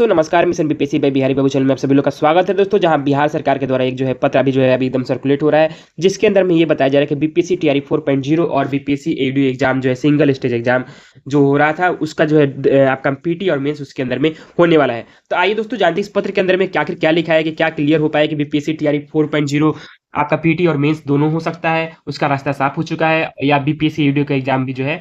तो नमस्कार, mission BPSC bye Bihari बाबू channel में आप सभी लोग का स्वागत है दोस्तों। जहां बिहार सरकार के द्वारा एक जो है पत्र अभी एकदम सर्कुलेट हो रहा है, जिसके अंदर में ये बताया जा रहा है कि बीपीएससी टीआरई 4.0 और बीपीएससी एडीओ एग्जाम जो है सिंगल स्टेज एग्जाम जो हो रहा था उसका जो है आपका पीटी और मेंस उसके अंदर में होने वाला है। तो आइए दोस्तों जानते हैं इस पत्र के अंदर में आखिर क्या लिखा है कि क्या क्लियर हो पाया कि बीपीएससी टीआरई 4.0 आपका पीटी और मेंस दोनों हो सकता है, उसका रास्ता साफ हो चुका है, या बीपीएससी एडीओ का एग्जाम भी जो है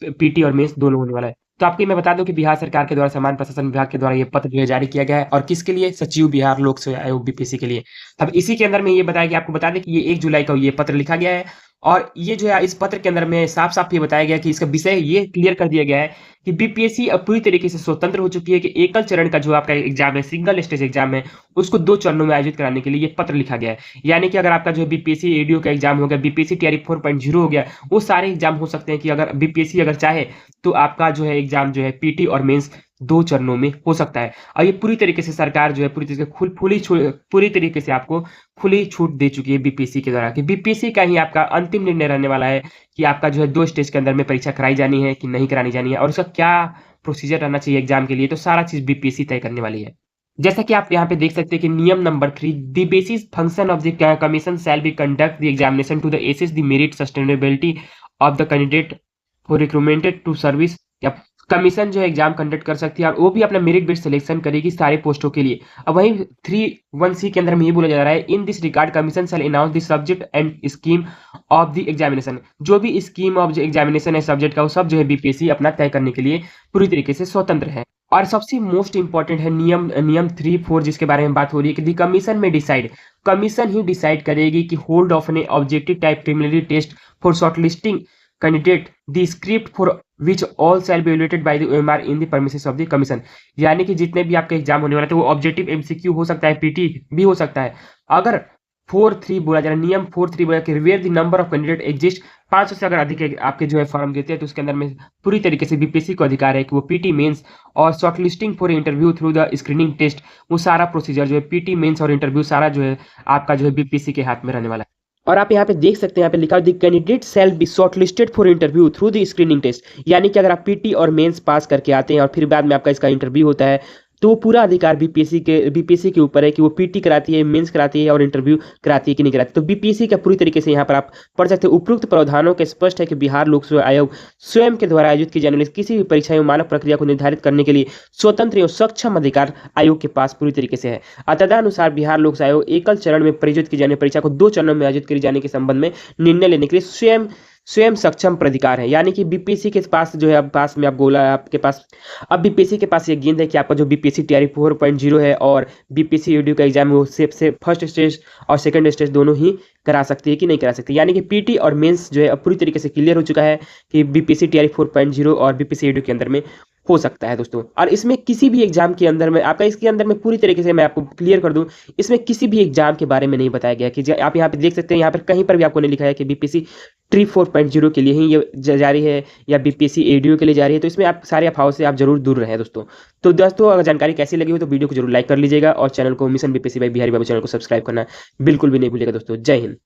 पीटी और मेंस दोनों होने वाला है। तो आपको मैं बता दूं कि बिहार सरकार के द्वारा सामान्य प्रशासन विभाग के द्वारा ये पत्र जो है जारी किया गया है, और किसके लिए? सचिव बिहार लोक सेवा आयोग बीपीएससी के लिए। अब इसी के अंदर में ये बताया कि आपको बता दें कि ये 1 जुलाई का ये पत्र लिखा गया है, और ये जो है इस पत्र के अंदर में साफ-साफ ये बताया गया कि इसका विषय ये क्लियर कर दिया गया है कि बीपीएससी अब पूरी तरीके से स्वतंत्र हो चुकी है कि एकल चरण का जो आपका एग्जाम है, सिंगल स्टेज एग्जाम है, उसको 2 चरणों में आयोजित कराने के लिए ये पत्र लिखा गया है। यानी कि अगर आपका जो है बीपीएससी एडीओ का एग्जाम हो गया, बीपीएससी टीआरई 4.0 हो गया, वो सारे एग्जाम हो सकते हैं कि अगर बीपीएससी अगर चाहे तो आपका जो है एग्जाम जो है पीटी और मेंस 2 चरणों में हो सकता है। और ये पूरी तरीके से सरकार जो है पूरी तरीके से पूरी तरीके से आपको खुली छूट दे चुकी है बीपीएससी के द्वारा, कि बीपीएससी का ही आपका अंतिम निर्णय रहने वाला है कि आपका जो है 2 स्टेज के अंदर में परीक्षा कराई जानी है कि नहीं करानी जानी है, और उसका क्या प्रोसीजर रहना चाहिए एग्जाम के लिए, तो सारा चीज़ बीपीएससी तय करने वाली है। जैसा कि आप यहाँ पे देख सकते हैं कि नियम number 3, the basis function of the commission shall be conduct the examination to the assess the merit sustainability of the candidate for recruitmented to service. या कमीशन जो है एग्जाम कंडक्ट कर सकती है, और वो भी अपना मेरिट बेस्ड सिलेक्शन करेगी सारे पोस्टों के लिए। अब वहीं 3(1)(c) के अंदर में ये बोला जा रहा है, in this regard commission shell announce the subject and scheme of the examination. जो भी स्कीम ऑफ एग्जामिनेशन है सब्जेक्ट का, वो सब जो है बीपीएससी अपना तय करने के लिए पूरी तरीके से स्वतंत्र है। और सबसे मोस्ट इंपॉर्टेंट है नियम 3(4), जिसके बारे में बात हो रही है कि द कमीशन में डिसाइड, कमीशन ही डिसाइड करेगी कि hold of an objective type preliminary test for shortlisting candidate the script for which all shall be evaluated by the OMR in the premises of the commission. यानी कि जितने भी आपके exam होने वाले थे वो ऑब्जेक्टिव एमसीक्यू हो सकता है, पीटी भी हो सकता है। अगर 4(3) बोला जा रहा है, नियम 4(3) बोला कि where the number of candidate exist, 500 से अगर अधिक आपके जो है फॉर्म देते हैं, तो उसके अंदर में पूरी तरीके से बीपीएससी को अधिकार है कि वो पीटी मेंस और shortlisting for interview through the screening test, वो सारा प्रोसीजर जो है पीटी मेंस और इंटरव्यू सारा जो है आपका जो है बीपीएससी के हाथ में रहने वाला है। और आप यहाँ पे देख सकते हैं, यहाँ पे लिखा है the candidate shall be shortlisted for interview through the screening test. यानी कि अगर आप पीटी और मेंस पास करके आते हैं और फिर बाद में आपका इसका इंटरव्यू होता है, तो वो पूरा अधिकार बीपीएससी के ऊपर है कि वो पीटी कराती है, मेंस कराती है और इंटरव्यू कराती है कि नहीं कराती। तो बीपीएससी का पूरी तरीके से यहाँ पर आप पढ़ सकते हैं। उपरोक्त प्रावधानों के स्पष्ट है कि बिहार लोक सेवा आयोग स्वयं के द्वारा आयोजित की जाने वाली किसी भी परीक्षा एवं मानक प्रक्रिया को निर्धारित करने के लिए स्वतंत्र एवं सक्षम अधिकार आयोग के पास पूरी तरीके से है। तदनुसार बिहार लोक सेवा आयोग एकल चरण में आयोजित की जाने परीक्षा को 2 चरणों में आयोजित किए जाने के संबंध में निर्णय लेने के लिए स्वयं सक्षम प्राधिकार है। यानी कि बीपीएससी के पास जो है अब पास में आप बोला आपके पास, अब बीपीएससी के पास ये गेंद है कि आपका जो बीपीएससी टीआरई 4.0 है और बीपीएससी एडीओ का एग्जाम है, वो से फर्स्ट स्टेज और सेकंड स्टेज दोनों ही करा सकती है कि नहीं करा सकती। यानी कि पीटी और मेंस जो है अब पूरी तरीके से क्लियर हो चुका है कि बीपीएससी टीआरई 4.0 और बीपीएससी एडीओ के अंदर में हो सकता है दोस्तों। और इसमें किसी भी एग्जाम के अंदर में आपका इसके अंदर में पूरी तरीके से मैं आपको क्लियर कर दूं, इसमें किसी भी एग्जाम के बारे में नहीं बताया गया कि आप यहाँ पे देख सकते हैं, यहाँ पर कहीं पर भी आपको नहीं लिखा है कि बीपीएससी टी 4.0 के लिए ही ये जारी है या बीपीएससी एडीओ के लिए जारी है। तो इसमें आप सारे अफवाहों से आप जरूर दूर रहें दोस्तों। तो दोस्तों अगर जानकारी कैसी लगी हो तो वीडियो को जरूर लाइक कर लीजिएगा, और चैनल को मिशन बीपीएससी बाय बिहारी बाबू चैनल को सब्सक्राइब करना बिल्कुल भी नहीं भूलिएगा दोस्तों। जय हिंद।